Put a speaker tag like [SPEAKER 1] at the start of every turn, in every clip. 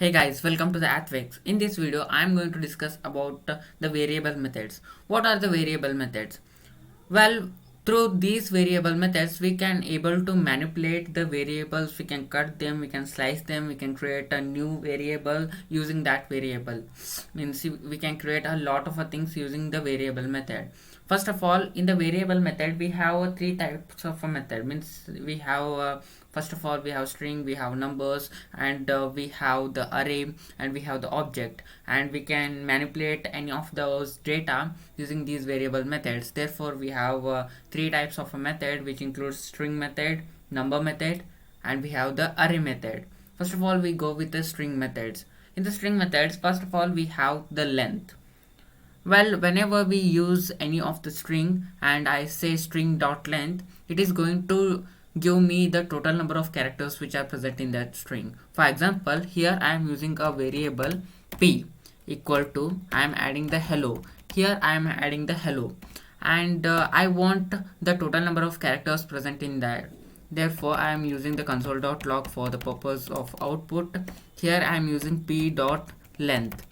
[SPEAKER 1] Hey guys, welcome to the Athwex. In this video, I am going to discuss about the variable methods. What are the variable methods? Well, through these variable methods, we can able to manipulate the variables. We can cut them, we can slice them, we can create a new variable using that variable. Means we can create a lot of things using the variable method. First of all, in the variable method, we have three types of a method. Means we have first of all we have string, we have numbers, and we have the array, and we have the object, and we can manipulate any of those data using these variable methods. Therefore, we have three types of a method, which includes string method, number method, and we have the array method. First of all, we go with the string methods. In the string methods, first of all, we have the length. Well, whenever we use any of the string and I say string dot length, it is going to give me the total number of characters which are present in that string. For example, here I am using a variable p equal to, I am adding the hello. Here I am adding the hello, and I want the total number of characters present in that. Therefore, I am using the console.log for the purpose of output. Here I am using p dot length.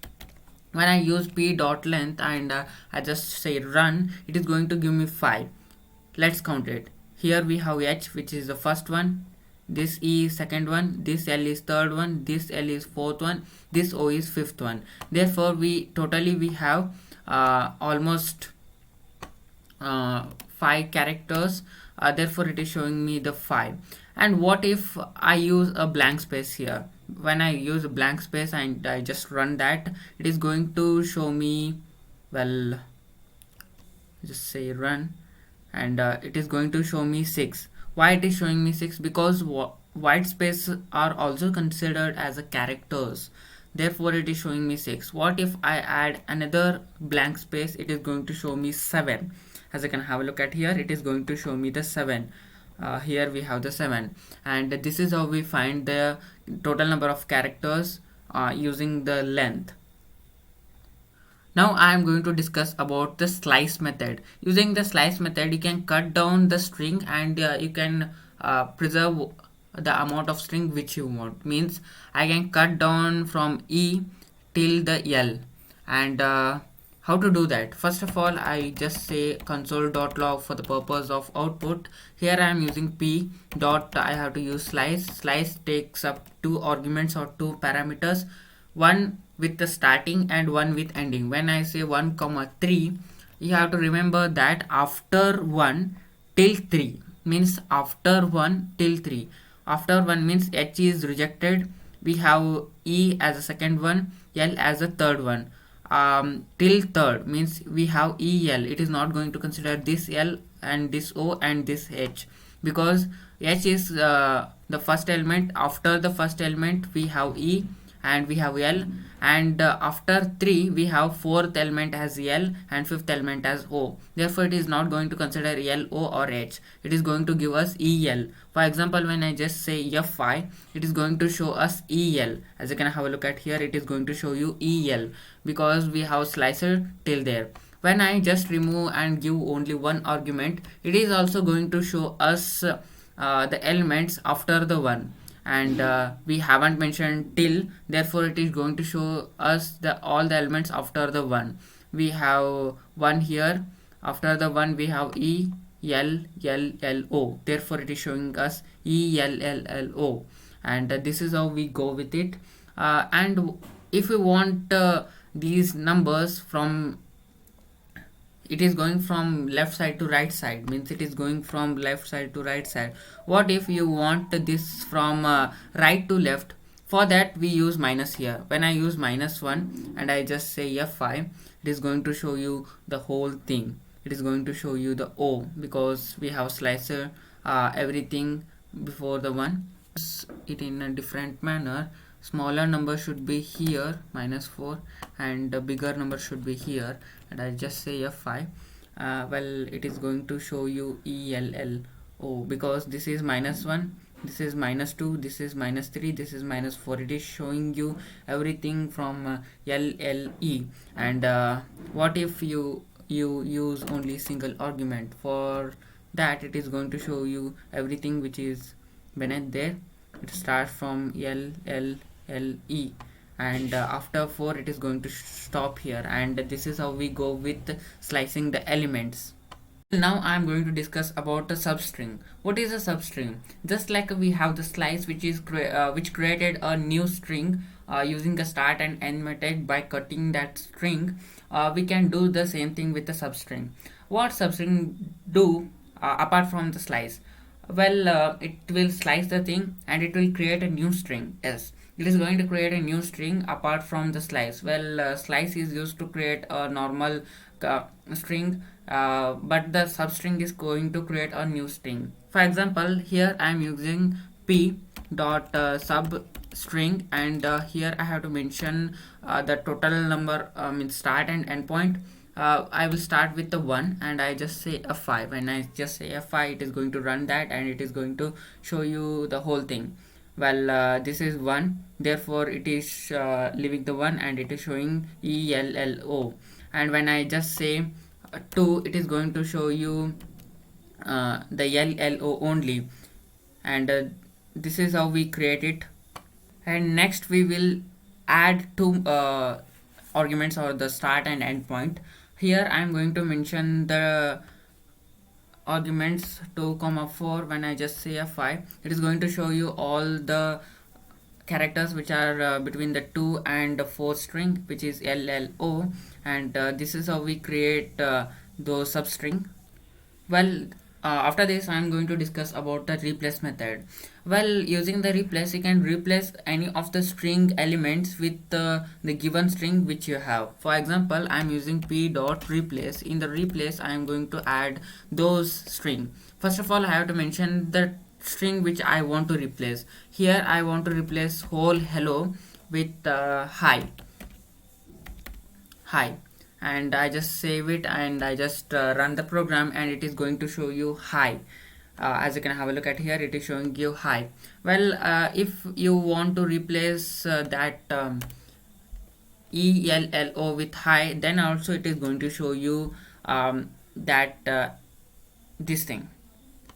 [SPEAKER 1] When I use p dot length and I just say run, it is going to give me 5. Let's count it. Here we have h, which is the first one, this e is second one, this l is third one, this l is fourth one, this o is fifth one. Therefore, we have almost 5 characters. Therefore, it is showing me the 5. And what if I use a blank space here? When I use a blank space and I just run that, it is going to show me, well, just say run, and it is going to show me 6. Why it is showing me 6? Because white space are also considered as a characters. Therefore, it is showing me 6. What if I add another blank space? It is going to show me 7. As I can have a look at here, it is going to show me the 7. Here we have the 7, and this is how we find the total number of characters using the length. Now I am going to discuss about the slice method. Using the slice method, you can cut down the string, and you can preserve the amount of string which you want. Means I can cut down from E till the L. And how to do that? First of all, I just say console.log for the purpose of output. Here I am using p dot, I have to use slice. Slice takes up 2 arguments or 2 parameters, one with the starting and one with ending. When I say 1 comma 3, you have to remember that after 1 till 3 means after 1 till 3. After 1 means h is rejected, we have e as a second one, l as a third one. Till third means we have el. It is not going to consider this l and this o and this h, because h is the first element. After the first element we have e and we have l, and after 3 we have fourth element as l and fifth element as o. Therefore, it is not going to consider l, o or h. It is going to give us el. For example, when I just say f5, it is going to show us el. As you can have a look at here, it is going to show you el, because we have slicer till there. When I just remove and give only one argument, it is also going to show us the elements after the 1, and we haven't mentioned till. Therefore, it is going to show us the all the elements after the 1. We have 1 here. After the 1 we have e, l, l, l, o. Therefore, it is showing us e, l, l, l, o, and this is how we go with it. And if we want these numbers from, it is going from left side to right side, means it is going from left side to right side. What if you want this from right to left? For that we use minus here. When I use -1 and I just say f5, it is going to show you the whole thing. It is going to show you the o, because we have slicer everything before the 1. It in a different manner. Smaller number should be here -4, and the bigger number should be here, and I just say f5. Well, it is going to show you ELLO, because this is -1, this is -2, this is -3, this is -4. It is showing you everything from LLE. And what if you use only single argument? For that, it is going to show you everything which is beneath there. It starts from LLLE, and after 4 it is going to stop here, and this is how we go with slicing the elements. Now I'm going to discuss about the substring. What is a substring? Just like we have the slice, which created a new string using the start and end method by cutting that string. We can do the same thing with the substring. What substring do apart from the slice? Well, it will slice the thing and it will create a new string. Yes, it is going to create a new string apart from the slice. Well, slice is used to create a normal string, but the substring is going to create a new string. For example, here I am using p dot substring, and here I have to mention the total number, means start and end point. I will start with the 1 and I just say F5. When I just say F5, it is going to run that and it is going to show you the whole thing. Well, this is 1, therefore it is leaving the 1 and it is showing ELLO. And when I just say 2, it is going to show you the LLO only. And this is how we create it. And next we will add two arguments, or the start and end point. Here I am going to mention the arguments 2, 4. When I just say F5, it is going to show you all the characters which are between the 2 and the 4 string, which is LLO, and this is how we create those substring. Well, after this I am going to discuss about the replace method. Well, using the replace, you can replace any of the string elements with the given string which you have. For example, I am using p dot replace. In the replace I am going to add those string. First of all, I have to mention the string which I want to replace. Here I want to replace whole hello with hi, and I just save it and I just run the program, and it is going to show you hi. As you can have a look at here, it is showing you hi. Well, if you want to replace that ELLO with hi, then also it is going to show you that this thing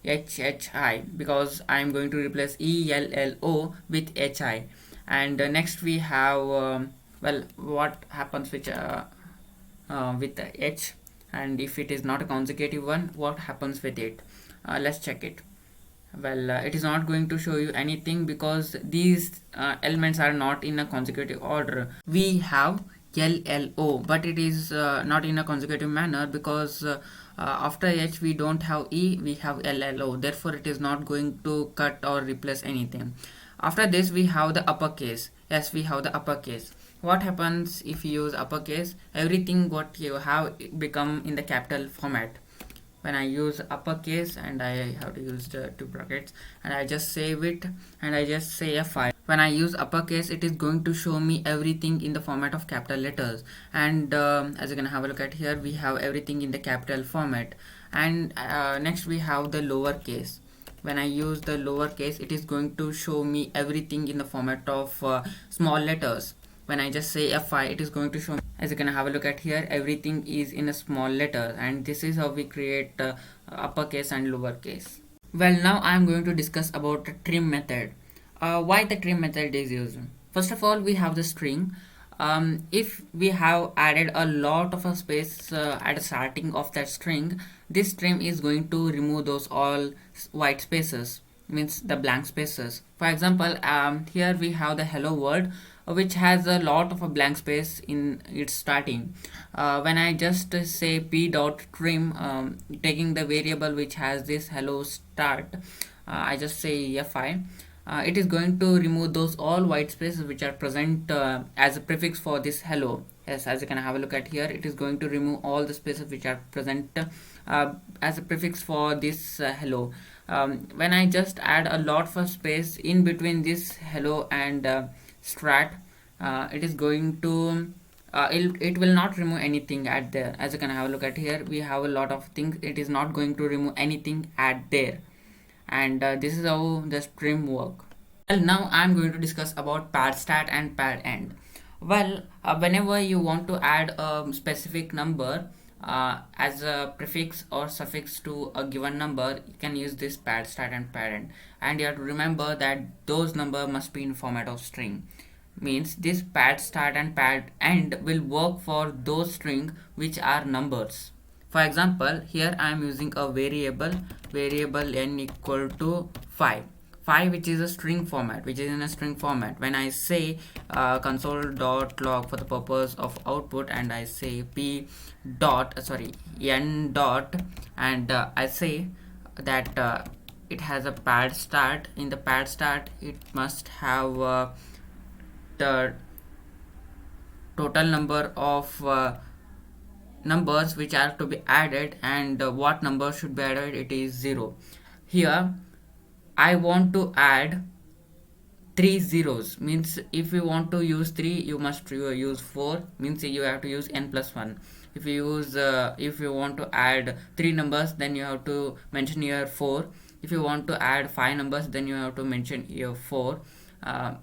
[SPEAKER 1] HHI, because I am going to replace ELLO with HI. And next we have well, what happens with the H, and if it is not a consecutive one, what happens with it? Let's check it. Well, it is not going to show you anything because these elements are not in a consecutive order. We have LLO, but it is not in a consecutive manner because after H we don't have E, we have LLO, therefore it is not going to cut or replace anything. After this we have the uppercase. Yes, we have the uppercase. What happens if you use uppercase? Everything what you have become in the capital format. When I use uppercase and I have to use the two brackets, and I just save it and I just say F5. When I use uppercase, it is going to show me everything in the format of capital letters, and as you can have a look at here, we have everything in the capital format. And next we have the lowercase. When I use the lowercase, it is going to show me everything in the format of small letters. When I just say F5, it is going to show me, as you can have a look at here, everything is in a small letter, and this is how we create uppercase and lowercase. Well, now I am going to discuss about the trim method. Why the trim method is used? First of all, we have the string. If we have added a lot of a space at the starting of that string, this trim is going to remove those all white spaces, means the blank spaces. For example, here we have the hello world, which has a lot of a blank space in its starting. When I just say p dot trim, taking the variable which has this hello start, I just say fi, it is going to remove those all white spaces which are present as a prefix for this hello. Yes, as you can have a look at here, it is going to remove all the spaces which are present as a prefix for this hello. When I just add a lot of space in between this hello and strat, it is going to it will not remove anything at there. As you can have a look at here, we have a lot of things, it is not going to remove anything at there. And this is how the trim work. Well, now I am going to discuss about pad start and pad end. Well, whenever you want to add a specific number as a prefix or suffix to a given number, you can use this pad start and pad end, and you have to remember that those number must be in format of string. means this pad start and pad end will work for those string which are numbers. For example, here I am using a variable n equal to 5, 5 which is a string format, which is in a string format. When I say console.log for the purpose of output, and I say p dot sorry n dot, and I say that it has a pad start. In the pad start it must have the total number of numbers which are to be added, and what number should be added, it is 0. Here I want to add 3 zeros, means if you want to use 3 you must use 4, means you have to use n plus 1. If you use if you want to add 3 numbers, then you have to mention here 4. If you want to add 5 numbers, then you have to mention here 4,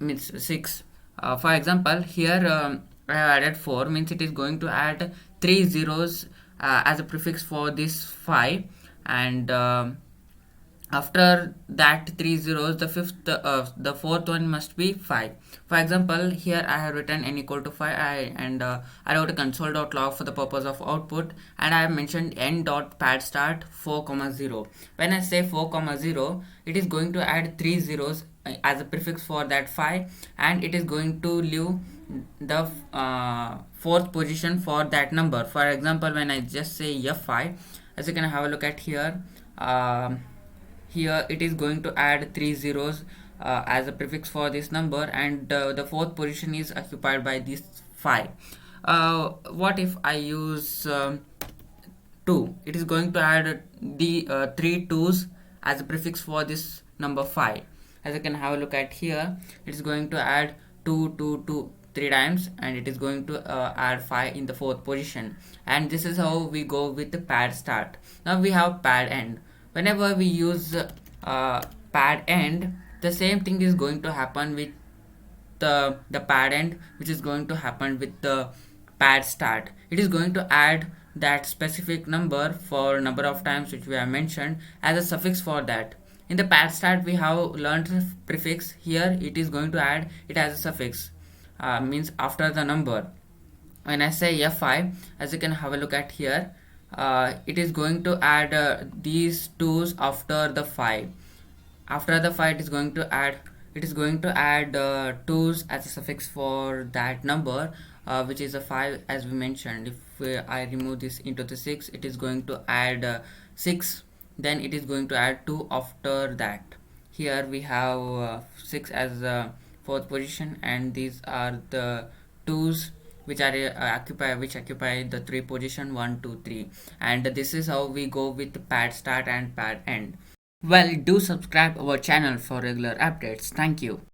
[SPEAKER 1] means 6. For example, here I have added 4, means it is going to add 3 zeros as a prefix for this 5, and after that 3 zeros, the fourth one must be 5. For example, here I have written n equal to 5, and I wrote a console.log for the purpose of output, and I have mentioned n dot pad start 4,0. When I say 4,0, it is going to add 3 zeros as a prefix for that 5, and it is going to leave the fourth position for that number. For example, when I just say f5, as you can have a look at here, here it is going to add 3 zeros as a prefix for this number, and the fourth position is occupied by this 5. What if I use 2? It is going to add the 3 twos as a prefix for this number 5. As you can have a look at here, it is going to add 2 2 2 3 times, and it is going to add 5 in the fourth position. And this is how we go with the pad start. Now we have pad end. Whenever we use pad end, the same thing is going to happen with the pad end, which is going to happen with the pad start. It is going to add that specific number for number of times which we have mentioned as a suffix for that. In the pad start we have learned prefix. Here it is going to add it as a suffix, means after the number. When I say f5, as you can have a look at here, it is going to add these twos after the 5. After the 5 it is going to add twos as a suffix for that number, which is a 5, as we mentioned. If I remove this into the 6, it is going to add 6, then it is going to add 2 after that. Here we have 6 as fourth position, and these are the twos which are occupy the 3 position 1 2 3. And this is how we go with pad start and pad end. Well, do subscribe our channel for regular updates. Thank you.